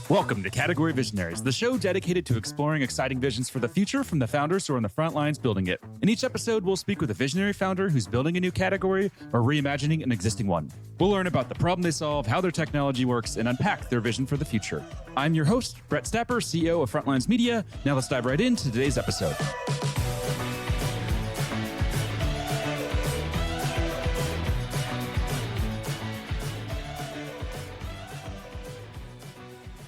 Welcome to Category Visionaries, the show dedicated to exploring exciting visions for the future from the founders who are on the front lines building it. In each episode, we'll speak with a visionary founder who's building a new category or reimagining an existing one. We'll learn about the problem they solve, how their technology works, and unpack their vision for the future. I'm your host, Brett Stapper, CEO of Frontlines Media. Now let's dive right into today's episode.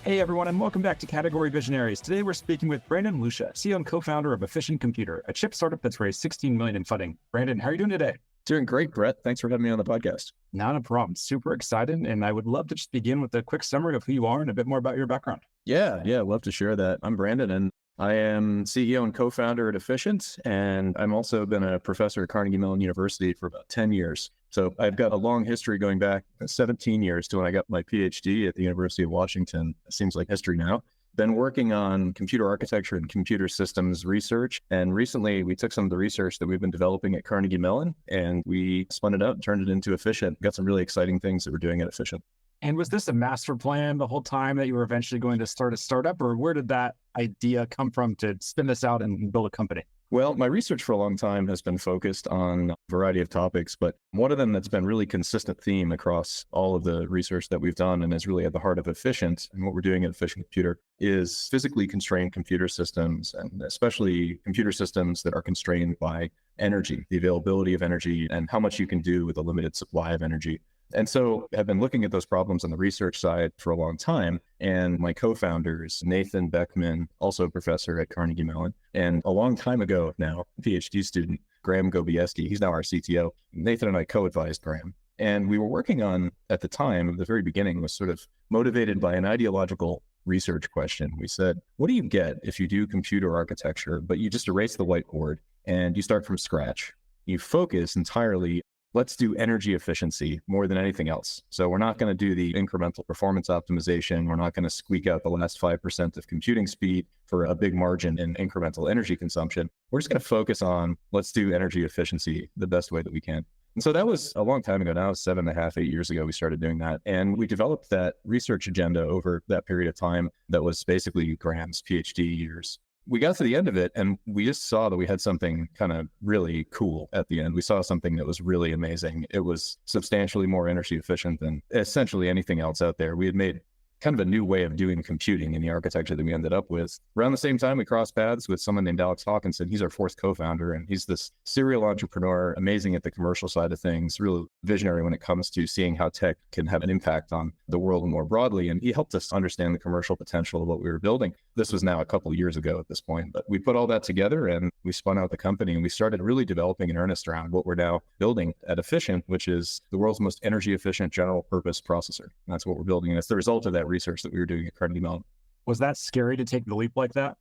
Hey everyone, and welcome back to Category Visionaries. Today we're speaking with Brandon Lucia, CEO and co-founder of Efficient Computer, a chip startup that's raised $16 million in funding. Brandon, how are you doing today? Doing great, Brett. Thanks for having me on the podcast. Not a problem. Super excited. And I would love to just begin with a quick summary of who you are and a bit more about your background. Yeah, love to share that. I'm Brandon, and I am CEO and co-founder at Efficient, and I'm also been a professor at Carnegie Mellon University for about 10 years. So I've got a long history going back 17 years to when I got my PhD at the University of Washington. It seems like history now. Been working on computer architecture and computer systems research. And recently we took some of the research that we've been developing at Carnegie Mellon and we spun it out and turned it into Efficient. Got some really exciting things that we're doing at Efficient. And was this a master plan the whole time that you were eventually going to start a startup, or where did that idea come from to spin this out and build a company? Well, my research for a long time has been focused on a variety of topics, but one of them that's been really consistent theme across all of the research that we've done and is really at the heart of Efficient and what we're doing at Efficient Computer is physically constrained computer systems, and especially computer systems that are constrained by energy, the availability of energy, and how much you can do with a limited supply of energy. And so I've been looking at those problems on the research side for a long time. And my co-founders, Nathan Beckman, also a professor at Carnegie Mellon, and a long time ago now, PhD student, Graham Gobieski, he's now our CTO. Nathan and I co-advised Graham. And we were working on, at the time, at the very beginning, was sort of motivated by an ideological research question. We said, what do you get if you do computer architecture, but you just erase the whiteboard and you start from scratch? You focus entirely, let's do energy efficiency more than anything else. So we're not going to do the incremental performance optimization. We're not going to squeak out the last 5% of computing speed for a big margin in incremental energy consumption. We're just going to focus on, let's do energy efficiency the best way that we can. And so that was a long time ago now, 7.5, 8 years ago, we started doing that. And we developed that research agenda over that period of time that was basically Graham's PhD years. We got to the end of it and we just saw that we had something kind of really cool at the end. We saw something that was really amazing. It was substantially more energy efficient than essentially anything else out there. We had made kind of a new way of doing computing in the architecture that we ended up with. Around the same time, we crossed paths with someone named Alex Hawkinson. He's our fourth co-founder, and he's this serial entrepreneur, amazing at the commercial side of things, really visionary when it comes to seeing how tech can have an impact on the world more broadly. And he helped us understand the commercial potential of what we were building. This was now a couple of years ago at this point, but we put all that together and we spun out the company and we started really developing in earnest around what we're now building at Efficient, which is the world's most energy efficient general purpose processor. And that's what we're building. And it's the result of that research that we were doing at Carnegie Mellon. Was that scary to take the leap like that?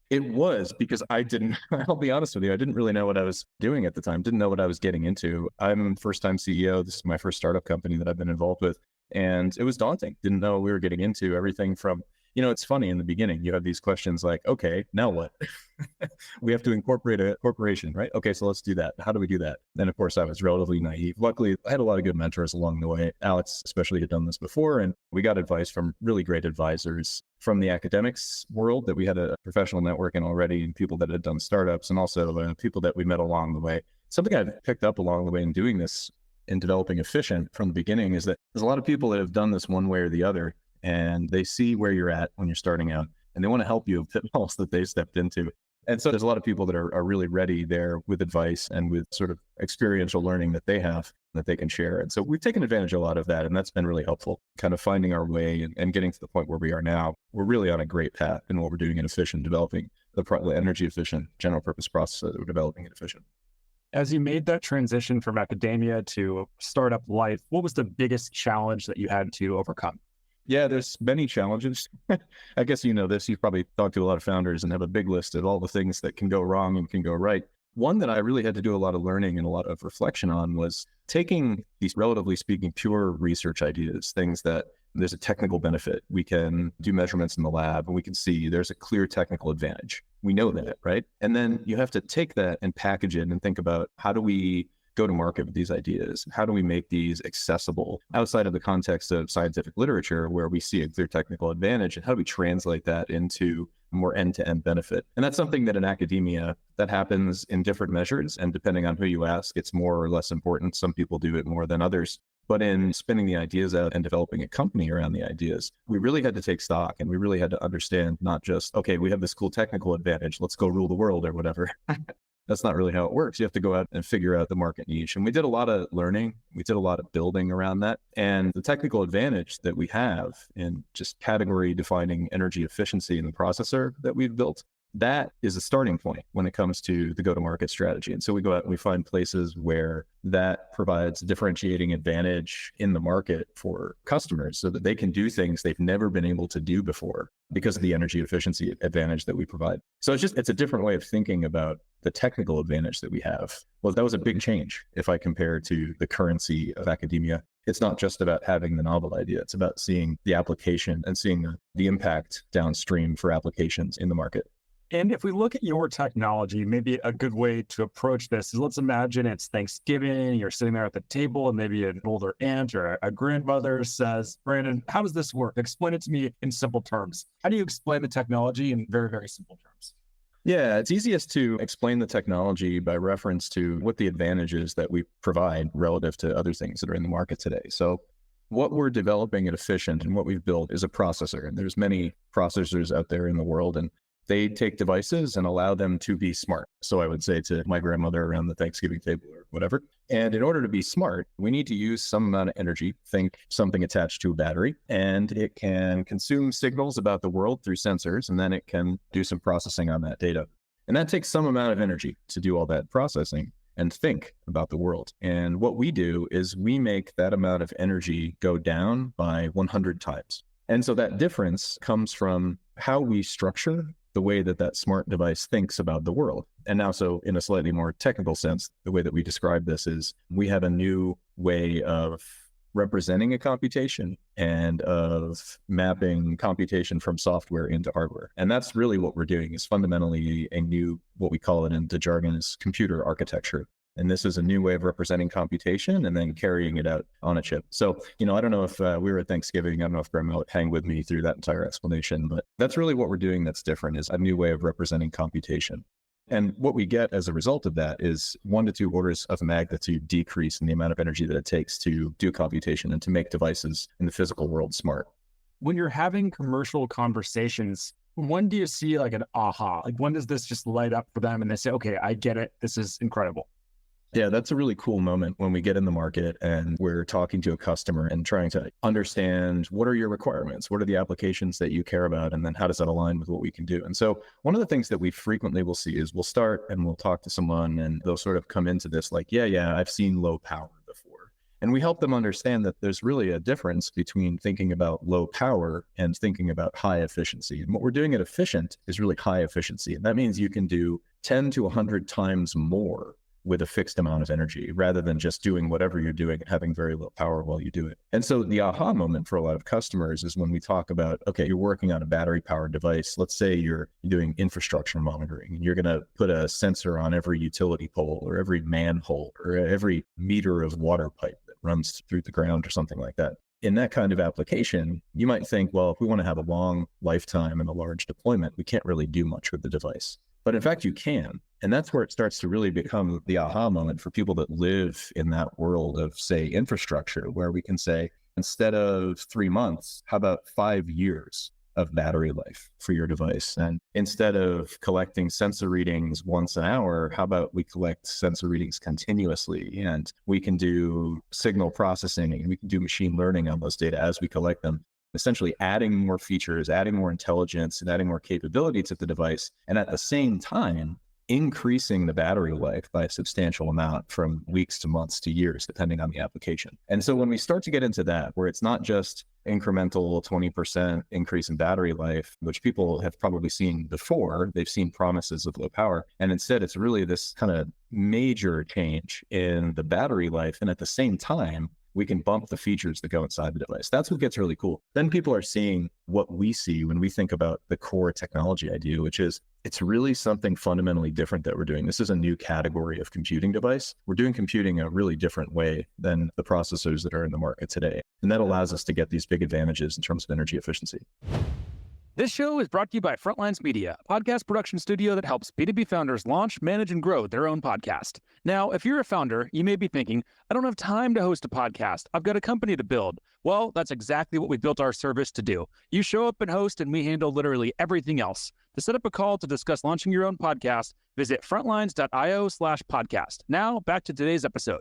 It was, because I'll be honest with you, I didn't really know what I was doing at the time, didn't know what I was getting into. I'm a first-time CEO. This is my first startup company that I've been involved with. And it was daunting. Didn't know what we were getting into. Everything from, it's funny in the beginning, you have these questions like, okay, now what? We have to incorporate a corporation, right? Okay, so let's do that. How do we do that? And of course, I was relatively naive. Luckily, I had a lot of good mentors along the way. Alex especially had done this before, and we got advice from really great advisors from the academics world, that we had a professional networking already, and people that had done startups, and also people that we met along the way. Something I've picked up along the way in doing this, in developing Efficient from the beginning, is that there's a lot of people that have done this one way or the other, and they see where you're at when you're starting out, and they want to help you with pitfalls that they stepped into. And so there's a lot of people that are really ready there with advice and with sort of experiential learning that they have that they can share. And so we've taken advantage of a lot of that, and that's been really helpful, kind of finding our way and getting to the point where we are now. We're really on a great path in what we're doing in Efficient, developing the energy efficient general purpose processor that we're developing at Efficient. As you made that transition from academia to startup life, what was the biggest challenge that you had to overcome? Yeah, there's many challenges. I guess you know this. You've probably talked to a lot of founders and have a big list of all the things that can go wrong and can go right. One that I really had to do a lot of learning and a lot of reflection on was taking these, relatively speaking, pure research ideas, things that there's a technical benefit. We can do measurements in the lab and we can see there's a clear technical advantage. We know that, right? And then you have to take that and package it and think about, how do we go to market with these ideas? How do we make these accessible outside of the context of scientific literature where we see a clear technical advantage? And how do we translate that into more end-to-end benefit? And that's something that in academia that happens in different measures. And depending on who you ask, it's more or less important. Some people do it more than others. But in spinning the ideas out and developing a company around the ideas, we really had to take stock and we really had to understand not just, okay, we have this cool technical advantage, let's go rule the world or whatever. That's not really how it works. You have to go out and figure out the market niche. And we did a lot of learning. We did a lot of building around that. And the technical advantage that we have in just category defining energy efficiency in the processor that we've built, that is a starting point when it comes to the go-to-market strategy. And so we go out and we find places where that provides differentiating advantage in the market for customers so that they can do things they've never been able to do before because of the energy efficiency advantage that we provide. So it's a different way of thinking about the technical advantage that we have. Well, that was a big change if I compare to the currency of academia. It's not just about having the novel idea. It's about seeing the application and seeing the impact downstream for applications in the market. And if we look at your technology, maybe a good way to approach this is, let's imagine it's Thanksgiving, you're sitting there at the table and maybe an older aunt or a grandmother says, Brandon, how does this work? Explain it to me in simple terms. How do you explain the technology in very, very simple terms? Yeah, it's easiest to explain the technology by reference to what the advantages that we provide relative to other things that are in the market today. So what we're developing at Efficient and what we've built is a processor. And there's many processors out there in the world, and they take devices and allow them to be smart. So I would say to my grandmother around the Thanksgiving table or whatever. And in order to be smart, we need to use some amount of energy, think something attached to a battery, and it can consume signals about the world through sensors, and then it can do some processing on that data. And that takes some amount of energy to do all that processing and think about the world. And what we do is we make that amount of energy go down by 100 times. And so that difference comes from how we structure the way that that smart device thinks about the world. And now, so in a slightly more technical sense, the way that we describe this is we have a new way of representing a computation and of mapping computation from software into hardware. And that's really what we're doing, is fundamentally a new, what we call it in the jargon is computer architecture. And this is a new way of representing computation and then carrying it out on a chip. So, I don't know if we were at Thanksgiving, I don't know if Grandma would hang with me through that entire explanation, but that's really what we're doing that's different, is a new way of representing computation. And what we get as a result of that is 1 to 2 orders of magnitude decrease in the amount of energy that it takes to do computation and to make devices in the physical world smart. When you're having commercial conversations, when do you see like an aha? Like when does this just light up for them and they say, okay, I get it, this is incredible? Yeah, that's a really cool moment when we get in the market and we're talking to a customer and trying to understand what are your requirements, what are the applications that you care about, and then how does that align with what we can do. And so one of the things that we frequently will see is we'll start and we'll talk to someone and they'll sort of come into this like, yeah, I've seen low power before. And we help them understand that there's really a difference between thinking about low power and thinking about high efficiency. And what we're doing at Efficient is really high efficiency. And that means you can do 10 to 100 times more with a fixed amount of energy, rather than just doing whatever you're doing and having very low power while you do it. And so the aha moment for a lot of customers is when we talk about, okay, you're working on a battery powered device. Let's say you're doing infrastructure monitoring and you're going to put a sensor on every utility pole or every manhole or every meter of water pipe that runs through the ground or something like that. In that kind of application, you might think, well, if we want to have a long lifetime and a large deployment, we can't really do much with the device. But in fact, you can. And that's where it starts to really become the aha moment for people that live in that world of, say, infrastructure, where we can say, instead of 3 months, how about 5 years of battery life for your device? And instead of collecting sensor readings once an hour, how about we collect sensor readings continuously? And we can do signal processing and we can do machine learning on those data as we collect them. Essentially adding more features, adding more intelligence, and adding more capability to the device. And at the same time, increasing the battery life by a substantial amount from weeks to months to years, depending on the application. And so when we start to get into that, where it's not just incremental 20% increase in battery life, which people have probably seen before, they've seen promises of low power. And instead, it's really this kind of major change in the battery life. And at the same time, we can bump the features that go inside the device. That's what gets really cool. Then people are seeing what we see when we think about the core technology idea, which is it's really something fundamentally different that we're doing. This is a new category of computing device. We're doing computing a really different way than the processors that are in the market today. And that allows us to get these big advantages in terms of energy efficiency. This show is brought to you by Frontlines Media, a podcast production studio that helps B2B founders launch, manage, and grow their own podcast. Now, if you're a founder, you may be thinking, I don't have time to host a podcast. I've got a company to build. Well, that's exactly what we built our service to do. You show up and host, and we handle literally everything else. To set up a call to discuss launching your own podcast, visit frontlines.io/podcast. Now, back to today's episode.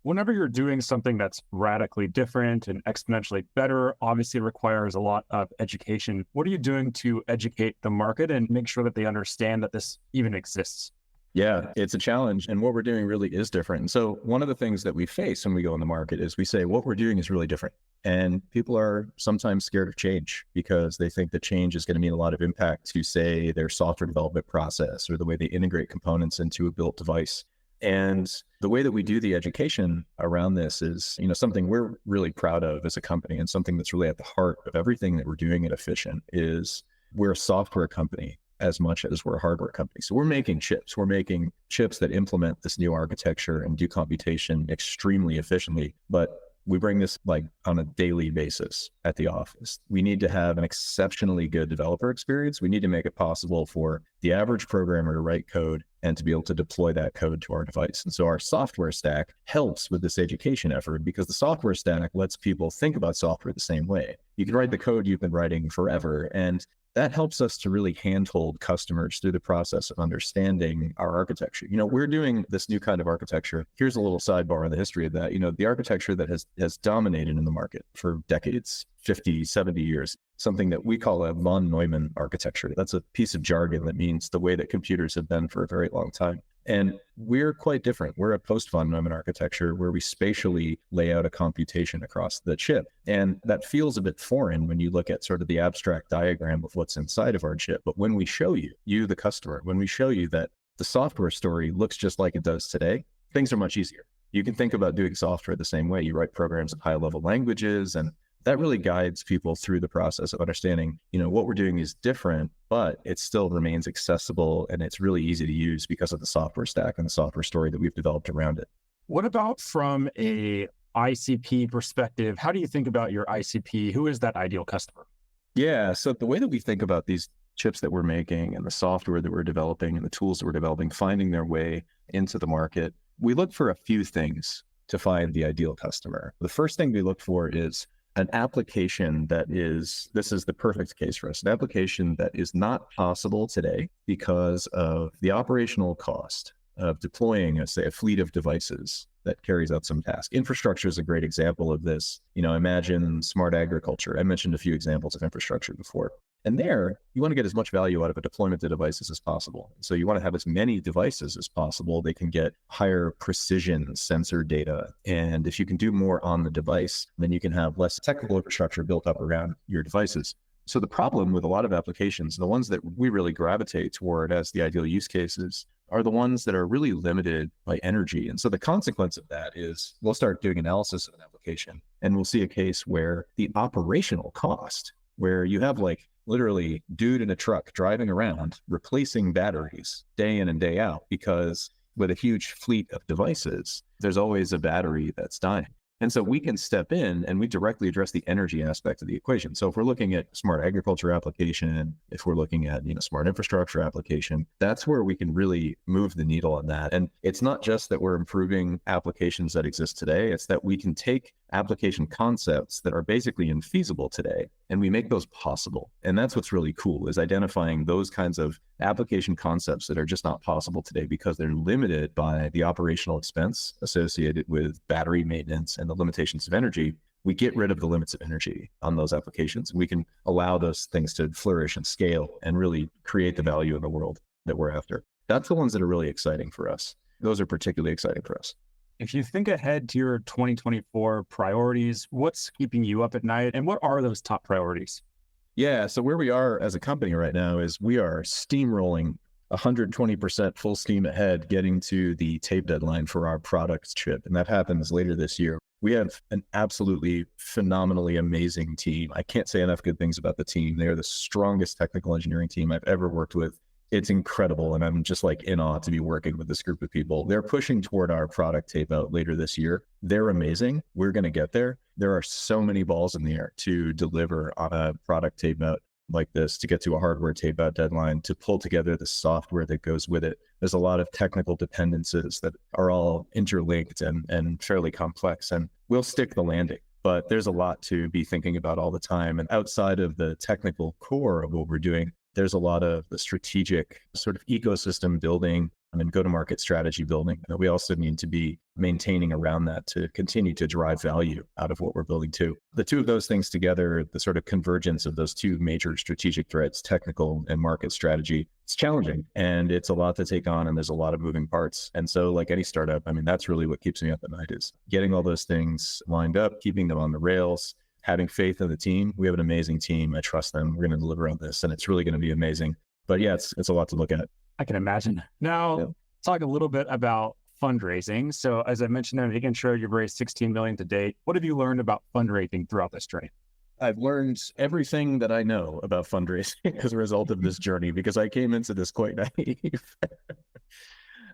Whenever you're doing something that's radically different and exponentially better, obviously it requires a lot of education. What are you doing to educate the market and make sure that they understand that this even exists? Yeah, it's a challenge. And what we're doing really is different. And so one of the things that we face when we go in the market is we say, what we're doing is really different. And people are sometimes scared of change because they think that change is going to mean a lot of impact to, say, their software development process or the way they integrate components into a built device. And the way that we do the education around this is, something we're really proud of as a company, and something that's really at the heart of everything that we're doing at Efficient is we're a software company as much as we're a hardware company. So we're making chips. We're making chips that implement this new architecture and do computation extremely efficiently. But we bring this on a daily basis at the office. We need to have an exceptionally good developer experience. We need to make it possible for the average programmer to write code and to be able to deploy that code to our device. And so our software stack helps with this education effort because the software stack lets people think about software the same way. You can write the code you've been writing forever, and that helps us to really handhold customers through the process of understanding our architecture. We're doing this new kind of architecture. Here's a little sidebar on the history of that. The architecture that has dominated in the market for decades, 50, 70 years, something that we call a von Neumann architecture. That's a piece of jargon that means the way that computers have been for a very long time. And we're quite different. We're a post-von Neumann architecture where we spatially lay out a computation across the chip. And that feels a bit foreign when you look at sort of the abstract diagram of what's inside of our chip. But when we show you, the customer, when we show you that the software story looks just like it does today, things are much easier. You can think about doing software the same way. You write programs in high-level languages, and that really guides people through the process of understanding, what we're doing is different, but it still remains accessible and it's really easy to use because of the software stack and the software story that we've developed around it. What about from a ICP perspective? How do you think about your ICP? Who is that ideal customer? Yeah, so the way that we think about these chips that we're making and the software that we're developing and the tools that we're developing, finding their way into the market, we look for a few things to find the ideal customer. The first thing we look for is an application this is the perfect case for us, an application that is not possible today because of the operational cost of deploying, a fleet of devices that carries out some task. Infrastructure is a great example of this. Imagine smart agriculture. I mentioned a few examples of infrastructure before. And there, you want to get as much value out of a deployment of devices as possible. So you want to have as many devices as possible. They can get higher precision sensor data. And if you can do more on the device, then you can have less technical infrastructure built up around your devices. So the problem with a lot of applications, the ones that we really gravitate toward as the ideal use cases, are the ones that are really limited by energy. And so the consequence of that is we'll start doing analysis of an application, and we'll see a case where the operational cost, where you have literally dude in a truck driving around replacing batteries day in and day out, because with a huge fleet of devices, there's always a battery that's dying. And so we can step in and we directly address the energy aspect of the equation. So if we're looking at smart agriculture application, if we're looking at, smart infrastructure application, that's where we can really move the needle on that. And it's not just that we're improving applications that exist today, it's that we can take application concepts that are basically infeasible today and we make those possible. And that's what's really cool, is identifying those kinds of application concepts that are just not possible today because they're limited by the operational expense associated with battery maintenance and the limitations of energy. We get rid of the limits of energy on those applications. We can allow those things to flourish and scale and really create the value in the world that we're after. That's the ones that are really exciting for us. Those are particularly exciting for us. If you think ahead to your 2024 priorities, what's keeping you up at night and what are those top priorities? Yeah, so where we are as a company right now is we are steamrolling 120% full steam ahead getting to the tape deadline for our products chip. And that happens later this year. We have an absolutely phenomenally amazing team. I can't say enough good things about the team. They are the strongest technical engineering team I've ever worked with. It's incredible. And I'm just like in awe to be working with this group of people. They're pushing toward our product tape out later this year. They're amazing. We're going to get there. There are so many balls in the air to deliver on a product tape out like this, to get to a hardware tape out deadline, to pull together the software that goes with it. There's a lot of technical dependencies that are all interlinked and fairly complex, and we'll stick the landing. But there's a lot to be thinking about all the time. And outside of the technical core of what we're doing, there's a lot of the strategic sort of ecosystem building and go-to-market strategy building that we also need to be maintaining around that to continue to drive value out of what we're building too. The two of those things together, the sort of convergence of those two major strategic threads, technical and market strategy, it's challenging and it's a lot to take on and there's a lot of moving parts. And so like any startup, I mean, that's really what keeps me up at night, is getting all those things lined up, keeping them on the rails, having faith in the team. We have an amazing team. I trust them. We're going to deliver on this and it's really going to be amazing. But yeah, it's a lot to look at. I can imagine. Now, talk a little bit about fundraising. So as I mentioned in the intro, you've raised $16 million to date. What have you learned about fundraising throughout this journey? I've learned everything that I know about fundraising as a result of this journey, because I came into this quite naive.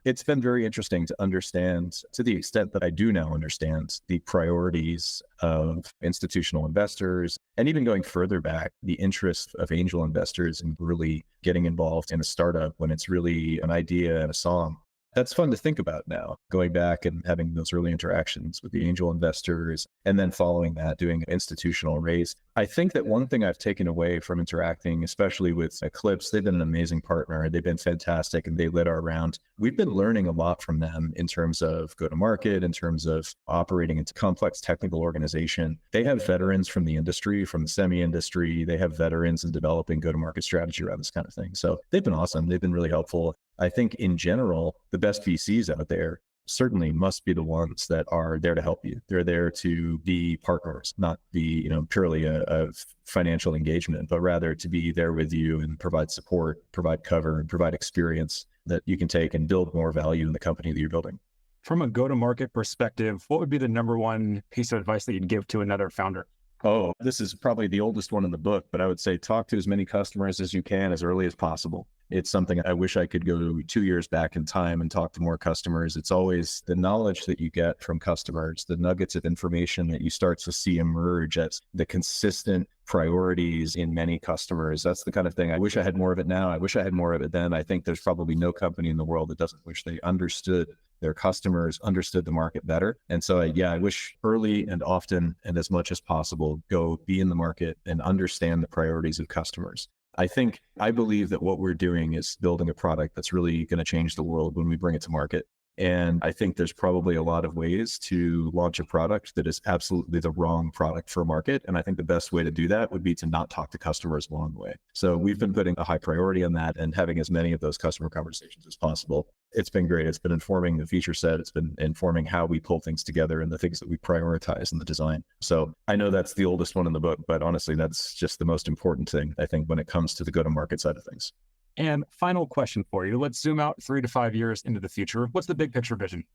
It's been very interesting to understand, to the extent that I do now understand, the priorities of institutional investors, and even going further back, the interest of angel investors in really getting involved in a startup when it's really an idea and a song. That's fun to think about now, going back and having those early interactions with the angel investors, and then following that, doing an institutional raise. I think that one thing I've taken away from interacting, especially with Eclipse, they've been an amazing partner. They've been fantastic and they led our round. We've been learning a lot from them in terms of go-to-market, in terms of operating into complex technical organization. They have veterans from the industry, from the semi-industry. They have veterans in developing go-to-market strategy around this kind of thing. So they've been awesome. They've been really helpful. I think in general, the best VCs out there certainly must be the ones that are there to help you. They're there to be partners, not be, purely a financial engagement, but rather to be there with you and provide support, provide cover, and provide experience that you can take and build more value in the company that you're building. From a go-to-market perspective, what would be the number one piece of advice that you'd give to another founder? Oh, this is probably the oldest one in the book, but I would say talk to as many customers as you can as early as possible. It's something I wish I could go 2 years back in time and talk to more customers. It's always the knowledge that you get from customers, the nuggets of information that you start to see emerge as the consistent priorities in many customers. That's the kind of thing. I wish I had more of it now. I wish I had more of it then. I think there's probably no company in the world that doesn't wish they understood their customers, understood the market better. And so, I wish early and often and as much as possible, go be in the market and understand the priorities of customers. I believe that what we're doing is building a product that's really going to change the world when we bring it to market. And I think there's probably a lot of ways to launch a product that is absolutely the wrong product for a market. And I think the best way to do that would be to not talk to customers along the way. So we've been putting a high priority on that and having as many of those customer conversations as possible. It's been great. It's been informing the feature set. It's been informing how we pull things together and the things that we prioritize in the design. So I know that's the oldest one in the book, but honestly, that's just the most important thing, I think, when it comes to the go-to-market side of things. And final question for you. Let's zoom out 3 to 5 years into the future. What's the big picture vision?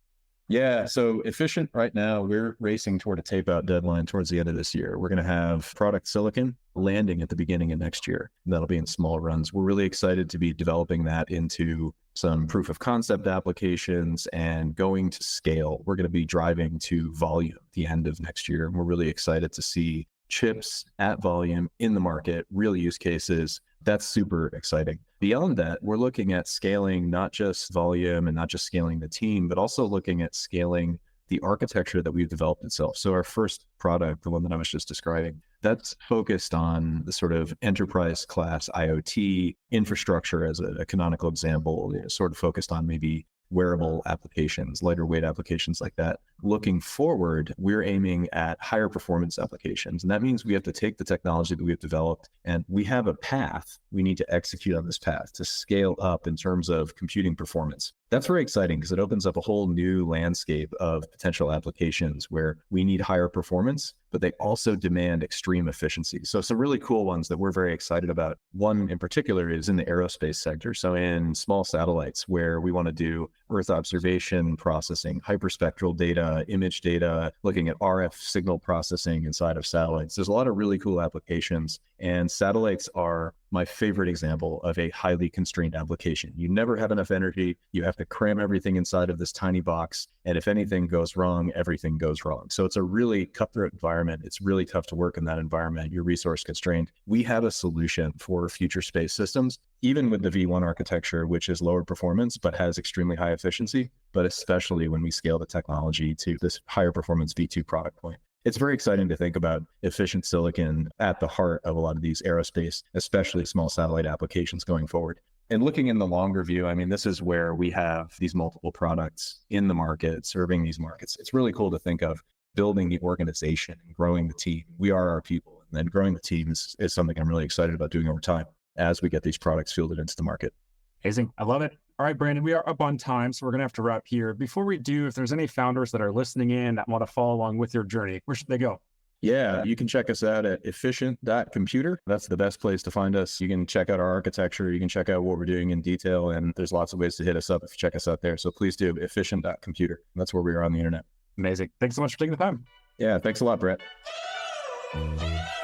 Yeah, so Efficient right now, we're racing toward a tape out deadline towards the end of this year. We're going to have product silicon landing at the beginning of next year. And that'll be in small runs. We're really excited to be developing that into some proof of concept applications and going to scale. We're going to be driving to volume at the end of next year. And we're really excited to see chips at volume in the market, real use cases. That's super exciting. Beyond that, we're looking at scaling not just volume and not just scaling the team, but also looking at scaling the architecture that we've developed itself. So our first product, the one that I was just describing, that's focused on the sort of enterprise class IoT infrastructure as a canonical example, sort of focused on maybe wearable applications, lighter weight applications like that. Looking forward, we're aiming at higher performance applications. And that means we have to take the technology that we have developed and we have a path. We need to execute on this path to scale up in terms of computing performance. That's very exciting because it opens up a whole new landscape of potential applications where we need higher performance, but they also demand extreme efficiency. So some really cool ones that we're very excited about. One in particular is in the aerospace sector. So in small satellites where we want to do Earth observation processing, hyperspectral data, image data, looking at RF signal processing inside of satellites. There's a lot of really cool applications, and satellites are my favorite example of a highly constrained application. You never have enough energy. You have to cram everything inside of this tiny box. And if anything goes wrong, everything goes wrong. So it's a really cutthroat environment. It's really tough to work in that environment. You're resource constrained. We have a solution for future space systems, even with the V1 architecture, which is lower performance, but has extremely high efficiency, but especially when we scale the technology to this higher performance V2 product point. It's very exciting to think about efficient silicon at the heart of a lot of these aerospace, especially small satellite applications going forward. And looking in the longer view, I mean, this is where we have these multiple products in the market, serving these markets. It's really cool to think of building the organization and growing the team. We are our people, and then growing the team is something I'm really excited about doing over time as we get these products fielded into the market. Amazing. I love it. All right, Brandon, we are up on time, so we're going to have to wrap here. Before we do, if there's any founders that are listening in that want to follow along with your journey, where should they go? Yeah, you can check us out at efficient.computer. That's the best place to find us. You can check out our architecture. You can check out what we're doing in detail. And there's lots of ways to hit us up if you check us out there. So please do efficient.computer. That's where we are on the internet. Amazing. Thanks so much for taking the time. Yeah, thanks a lot, Brett.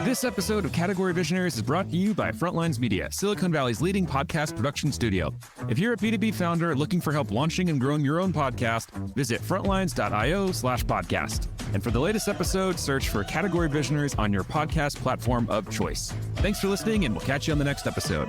This episode of Category Visionaries is brought to you by Frontlines Media, Silicon Valley's leading podcast production studio. If you're a B2B founder looking for help launching and growing your own podcast, visit frontlines.io/podcast. And for the latest episode, search for Category Visionaries on your podcast platform of choice. Thanks for listening, and we'll catch you on the next episode.